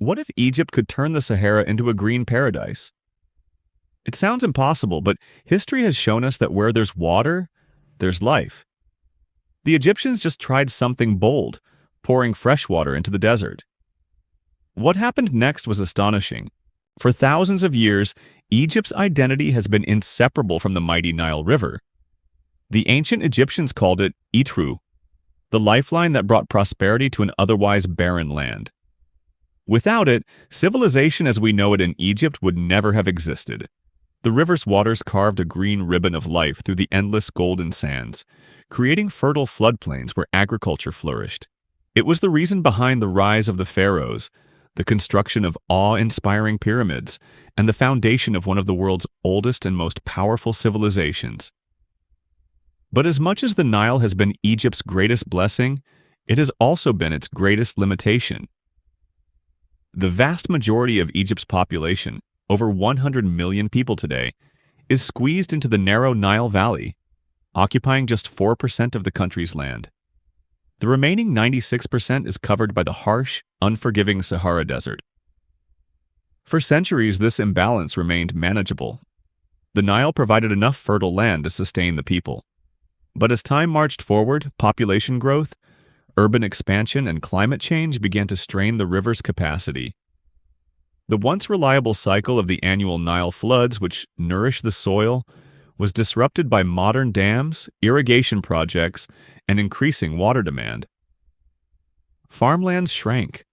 What if Egypt could turn the Sahara into a green paradise? It sounds impossible, but history has shown us that where there's water, there's life. The Egyptians just tried something bold, pouring fresh water into the desert. What happened next was astonishing. For thousands of years, Egypt's identity has been inseparable from the mighty Nile River. The ancient Egyptians called it Itru, the lifeline that brought prosperity to an otherwise barren land. Without it, civilization as we know it in Egypt would never have existed. The river's waters carved a green ribbon of life through the endless golden sands, creating fertile floodplains where agriculture flourished. It was the reason behind the rise of the pharaohs, the construction of awe-inspiring pyramids, and the foundation of one of the world's oldest and most powerful civilizations. But as much as the Nile has been Egypt's greatest blessing, it has also been its greatest limitation. The vast majority of Egypt's population, over 100 million people today, is squeezed into the narrow Nile Valley, occupying just 4% of the country's land. The remaining 96% is covered by the harsh, unforgiving Sahara Desert. For centuries, this imbalance remained manageable. The Nile provided enough fertile land to sustain the people. But as time marched forward, population growth, urban expansion, and climate change began to strain the river's capacity. The once reliable cycle of the annual Nile floods, which nourish the soil, was disrupted by modern dams, irrigation projects, and increasing water demand. Farmlands shrank,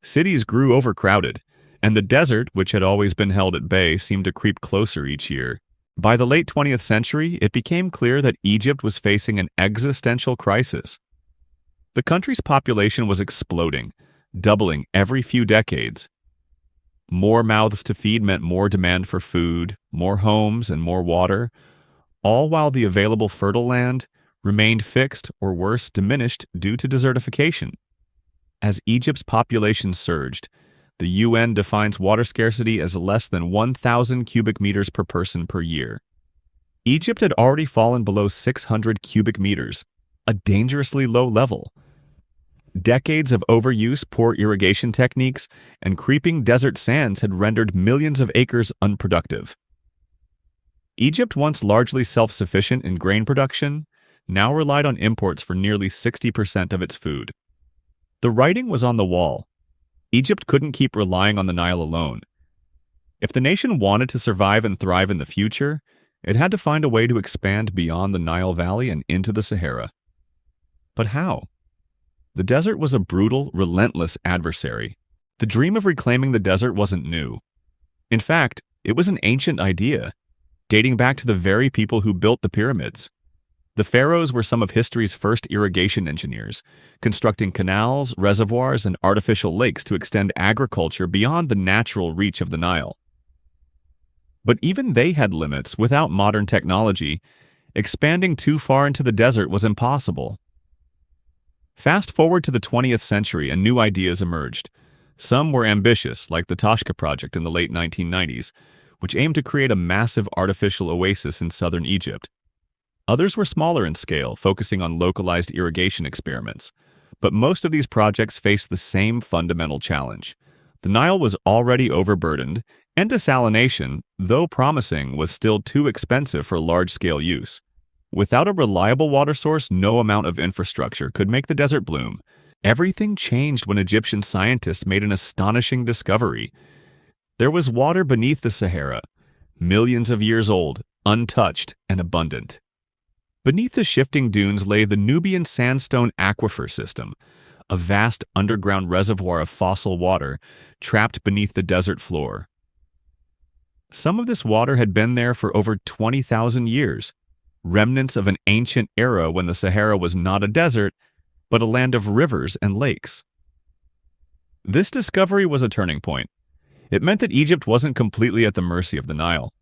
cities grew overcrowded, and the desert, which had always been held at bay, seemed to creep closer each year. By the late 20th century, it became clear that Egypt was facing an existential crisis. The country's population was exploding, doubling every few decades. More mouths to feed meant more demand for food, more homes, and more water, all while the available fertile land remained fixed or worse, diminished due to desertification. As Egypt's population surged, the UN defines water scarcity as less than 1,000 cubic meters per person per year. Egypt had already fallen below 600 cubic meters, a dangerously low level. Decades of overuse, poor irrigation techniques, and creeping desert sands had rendered millions of acres unproductive. Egypt, once largely self-sufficient in grain production, now relied on imports for nearly 60% of its food. The writing was on the wall. Egypt couldn't keep relying on the Nile alone. If the nation wanted to survive and thrive in the future, it had to find a way to expand beyond the Nile Valley and into the Sahara. But how? The desert was a brutal, relentless adversary. The dream of reclaiming the desert wasn't new. In fact, it was an ancient idea, dating back to the very people who built the pyramids. The pharaohs were some of history's first irrigation engineers, constructing canals, reservoirs, and artificial lakes to extend agriculture beyond the natural reach of the Nile. But even they had limits. Without modern technology, expanding too far into the desert was impossible. Fast forward to the 20th century and new ideas emerged. Some were ambitious, like the Toshka project in the late 1990s, which aimed to create a massive artificial oasis in southern Egypt. Others were smaller in scale, focusing on localized irrigation experiments. But most of these projects faced the same fundamental challenge. The Nile was already overburdened, and desalination, though promising, was still too expensive for large-scale use. Without a reliable water source, no amount of infrastructure could make the desert bloom. Everything changed when Egyptian scientists made an astonishing discovery. There was water beneath the Sahara, millions of years old, untouched, and abundant. Beneath the shifting dunes lay the Nubian sandstone aquifer system, a vast underground reservoir of fossil water trapped beneath the desert floor. Some of this water had been there for over 20,000 years, remnants of an ancient era when the Sahara was not a desert, but a land of rivers and lakes. This discovery was a turning point. It meant that Egypt wasn't completely at the mercy of the Nile.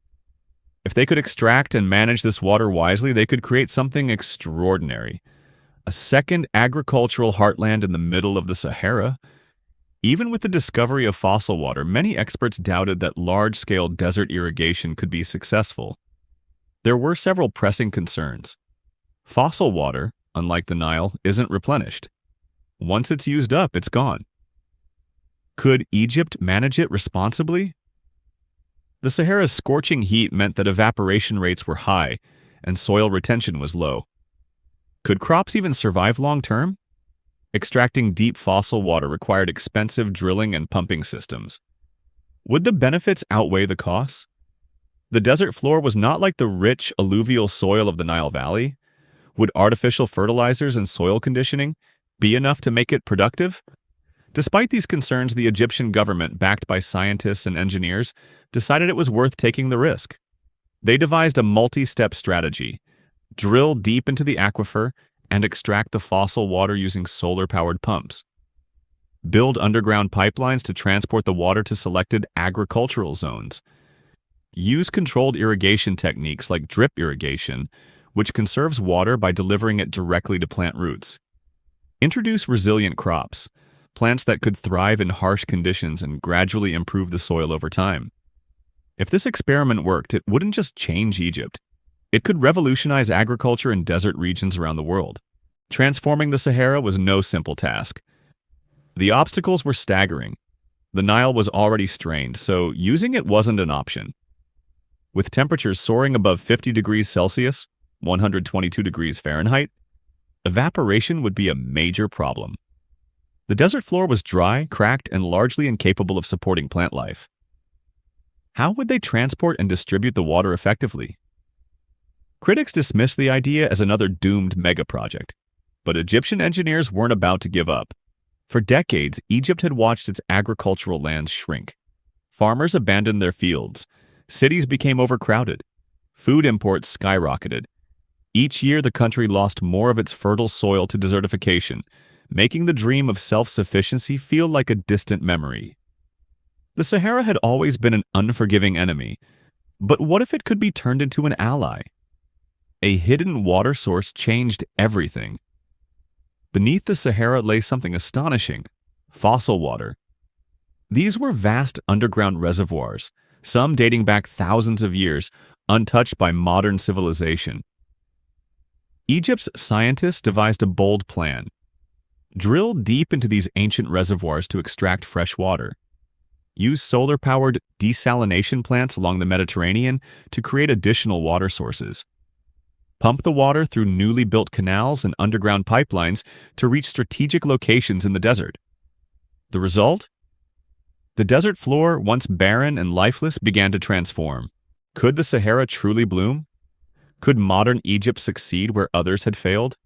If they could extract and manage this water wisely, they could create something extraordinary. A second agricultural heartland in the middle of the Sahara. Even with the discovery of fossil water, many experts doubted that large-scale desert irrigation could be successful. There were several pressing concerns. Fossil water, unlike the Nile, isn't replenished. Once it's used up, it's gone. Could Egypt manage it responsibly? The Sahara's scorching heat meant that evaporation rates were high and soil retention was low. Could crops even survive long term? Extracting deep fossil water required expensive drilling and pumping systems. Would the benefits outweigh the costs? The desert floor was not like the rich alluvial soil of the Nile Valley. Would artificial fertilizers and soil conditioning be enough to make it productive? Despite these concerns, the Egyptian government, backed by scientists and engineers, decided it was worth taking the risk. They devised a multi-step strategy: drill deep into the aquifer and extract the fossil water using solar-powered pumps. Build underground pipelines to transport the water to selected agricultural zones. Use controlled irrigation techniques like drip irrigation, which conserves water by delivering it directly to plant roots. Introduce resilient crops, plants that could thrive in harsh conditions and gradually improve the soil over time. If this experiment worked, it wouldn't just change Egypt. It could revolutionize agriculture in desert regions around the world. Transforming the Sahara was no simple task. The obstacles were staggering. The Nile was already strained, so using it wasn't an option. With temperatures soaring above 50 degrees Celsius, 122 degrees Fahrenheit, evaporation would be a major problem. The desert floor was dry, cracked, and largely incapable of supporting plant life. How would they transport and distribute the water effectively? Critics dismiss the idea as another doomed megaproject, but Egyptian engineers weren't about to give up. For decades, Egypt had watched its agricultural lands shrink. Farmers abandoned their fields. Cities became overcrowded. Food imports skyrocketed. Each year, the country lost more of its fertile soil to desertification, making the dream of self-sufficiency feel like a distant memory. The Sahara had always been an unforgiving enemy, but what if it could be turned into an ally? A hidden water source changed everything. Beneath the Sahara lay something astonishing: fossil water. These were vast underground reservoirs, some dating back thousands of years, untouched by modern civilization. Egypt's scientists devised a bold plan: drill deep into these ancient reservoirs to extract fresh water. Use solar-powered desalination plants along the Mediterranean to create additional water sources. Pump the water through newly built canals and underground pipelines to reach strategic locations in the desert. The result? The desert floor, once barren and lifeless, began to transform. Could the Sahara truly bloom? Could modern Egypt succeed where others had failed?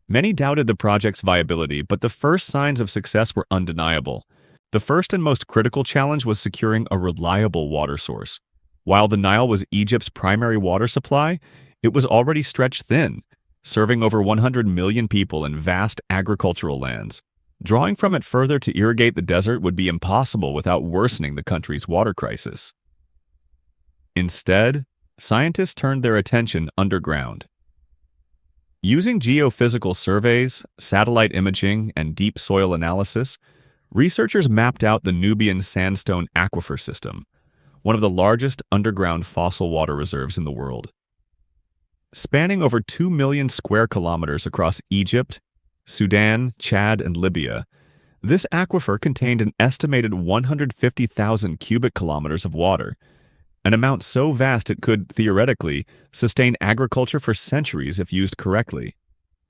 Many doubted the project's viability, but the first signs of success were undeniable. The first and most critical challenge was securing a reliable water source. While the Nile was Egypt's primary water supply, it was already stretched thin, serving over 100 million people in vast agricultural lands. Drawing from it further to irrigate the desert would be impossible without worsening the country's water crisis. Instead, scientists turned their attention underground. Using geophysical surveys, satellite imaging, and deep soil analysis, researchers mapped out the Nubian sandstone aquifer system, one of the largest underground fossil water reserves in the world. Spanning over 2 million square kilometers across Egypt, Sudan, Chad, and Libya, this aquifer contained an estimated 150,000 cubic kilometers of water, an amount so vast it could, theoretically, sustain agriculture for centuries if used correctly.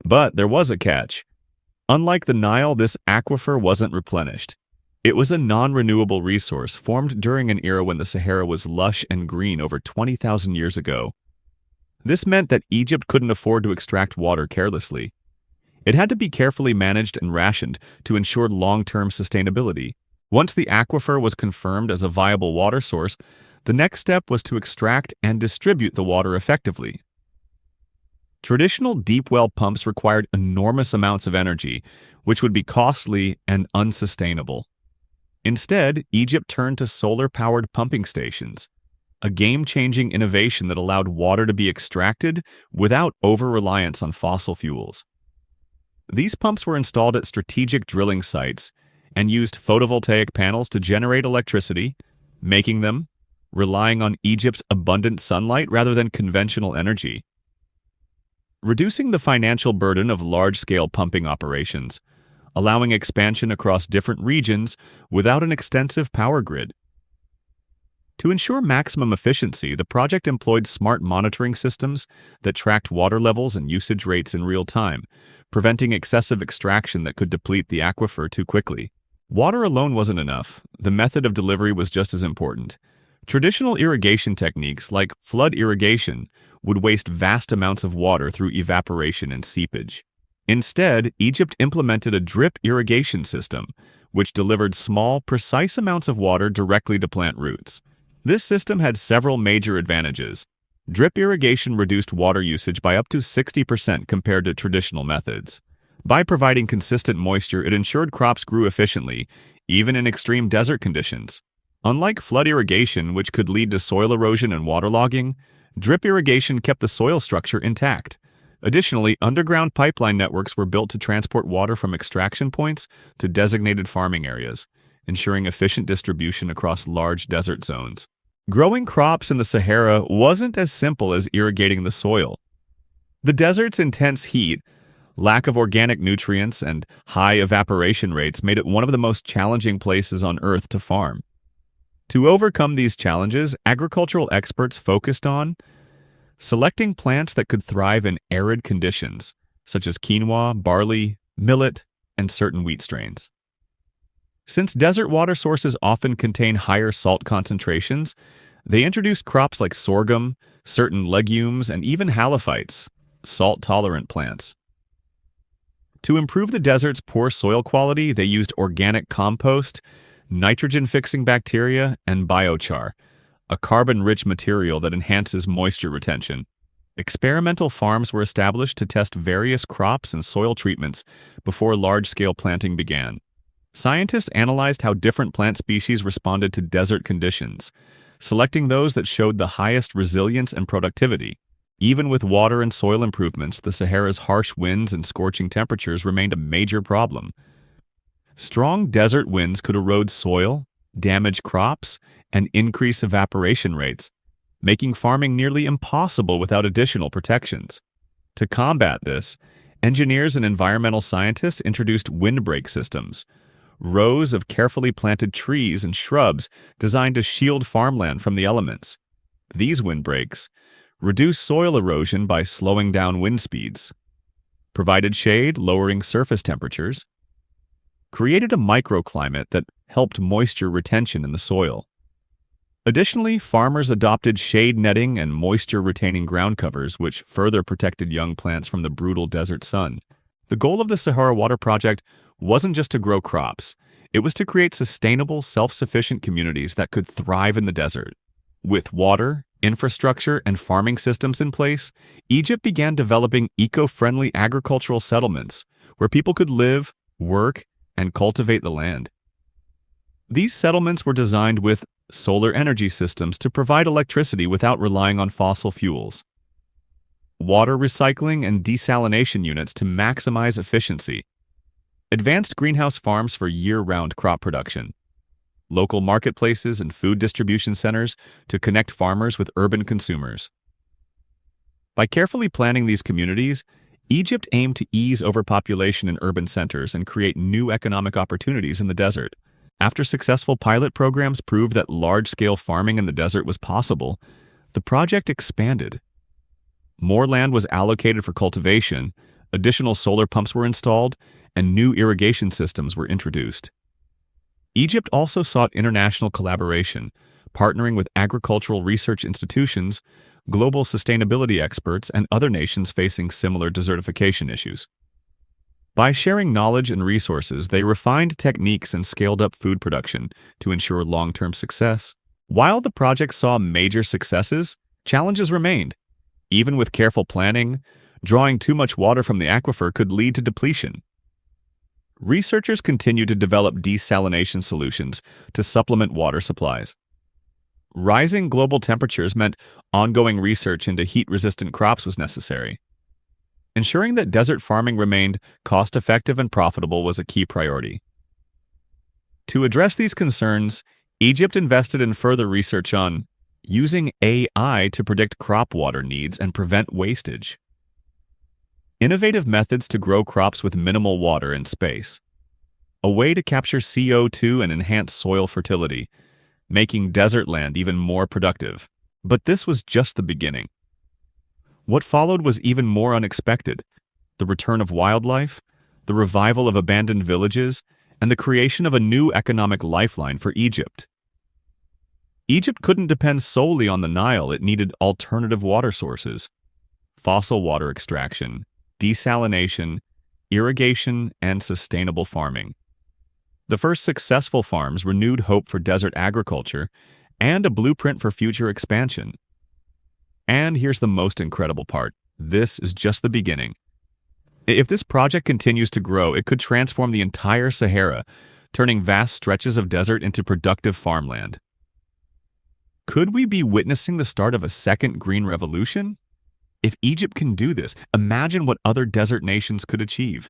But there was a catch. Unlike the Nile, this aquifer wasn't replenished. It was a non-renewable resource formed during an era when the Sahara was lush and green over 20,000 years ago. This meant that Egypt couldn't afford to extract water carelessly. It had to be carefully managed and rationed to ensure long-term sustainability. Once the aquifer was confirmed as a viable water source, the next step was to extract and distribute the water effectively. Traditional deep well pumps required enormous amounts of energy, which would be costly and unsustainable. Instead, Egypt turned to solar-powered pumping stations, a game-changing innovation that allowed water to be extracted without over-reliance on fossil fuels. These pumps were installed at strategic drilling sites and used photovoltaic panels to generate electricity, making them relying on Egypt's abundant sunlight rather than conventional energy. Reducing the financial burden of large-scale pumping operations, allowing expansion across different regions without an extensive power grid. To ensure maximum efficiency, the project employed smart monitoring systems that tracked water levels and usage rates in real time, preventing excessive extraction that could deplete the aquifer too quickly. Water alone wasn't enough. The method of delivery was just as important. Traditional irrigation techniques, like flood irrigation, would waste vast amounts of water through evaporation and seepage. Instead, Egypt implemented a drip irrigation system, which delivered small, precise amounts of water directly to plant roots. This system had several major advantages. Drip irrigation reduced water usage by up to 60% compared to traditional methods. By providing consistent moisture, it ensured crops grew efficiently, even in extreme desert conditions. Unlike flood irrigation, which could lead to soil erosion and waterlogging, drip irrigation kept the soil structure intact. Additionally, underground pipeline networks were built to transport water from extraction points to designated farming areas, ensuring efficient distribution across large desert zones. Growing crops in the Sahara wasn't as simple as irrigating the soil. The desert's intense heat, lack of organic nutrients, and high evaporation rates made it one of the most challenging places on Earth to farm. To overcome these challenges, agricultural experts focused on selecting plants that could thrive in arid conditions, such as quinoa, barley, millet, and certain wheat strains. Since desert water sources often contain higher salt concentrations, they introduced crops like sorghum, certain legumes, and even halophytes, salt-tolerant plants. To improve the desert's poor soil quality, they used organic compost, nitrogen-fixing bacteria, and biochar, a carbon-rich material that enhances moisture retention. Experimental farms were established to test various crops and soil treatments before large-scale planting began. Scientists analyzed how different plant species responded to desert conditions, selecting those that showed the highest resilience and productivity. Even with water and soil improvements, the Sahara's harsh winds and scorching temperatures remained a major problem. Strong desert winds could erode soil, damage crops, and increase evaporation rates, making farming nearly impossible without additional protections. To combat this, engineers and environmental scientists introduced windbreak systems, rows of carefully planted trees and shrubs designed to shield farmland from the elements. These windbreaks reduced soil erosion by slowing down wind speeds, provided shade, lowering surface temperatures, created a microclimate that helped moisture retention in the soil. Additionally, farmers adopted shade netting and moisture-retaining ground covers, which further protected young plants from the brutal desert sun. The goal of the Sahara Water Project wasn't just to grow crops. It was to create sustainable, self-sufficient communities that could thrive in the desert. With water, infrastructure, and farming systems in place, Egypt began developing eco-friendly agricultural settlements where people could live, work, and cultivate the land. These settlements were designed with solar energy systems to provide electricity without relying on fossil fuels, water recycling and desalination units to maximize efficiency, advanced greenhouse farms for year-round crop production, local marketplaces and food distribution centers to connect farmers with urban consumers. By carefully planning these communities, Egypt aimed to ease overpopulation in urban centers and create new economic opportunities in the desert. After successful pilot programs proved that large-scale farming in the desert was possible, the project expanded. More land was allocated for cultivation, additional solar pumps were installed, and new irrigation systems were introduced. Egypt also sought international collaboration, partnering with agricultural research institutions, global sustainability experts, and other nations facing similar desertification issues. By sharing knowledge and resources, they refined techniques and scaled up food production to ensure long-term success. While the project saw major successes, challenges remained. Even with careful planning, drawing too much water from the aquifer could lead to depletion. Researchers continued to develop desalination solutions to supplement water supplies. Rising global temperatures meant ongoing research into heat-resistant crops was necessary. Ensuring that desert farming remained cost-effective and profitable was a key priority. To address these concerns, Egypt invested in further research on using AI to predict crop water needs and prevent wastage, innovative methods to grow crops with minimal water and space, a way to capture CO2 and enhance soil fertility, making desert land even more productive. But this was just the beginning. What followed was even more unexpected: the return of wildlife, the revival of abandoned villages, and the creation of a new economic lifeline for Egypt. Egypt couldn't depend solely on the Nile; it needed alternative water sources: fossil water extraction, desalination, irrigation, and sustainable farming. The first successful farms renewed hope for desert agriculture and a blueprint for future expansion. And here's the most incredible part: this is just the beginning. If this project continues to grow, it could transform the entire Sahara, turning vast stretches of desert into productive farmland. Could we be witnessing the start of a second green revolution? If Egypt can do this, imagine what other desert nations could achieve.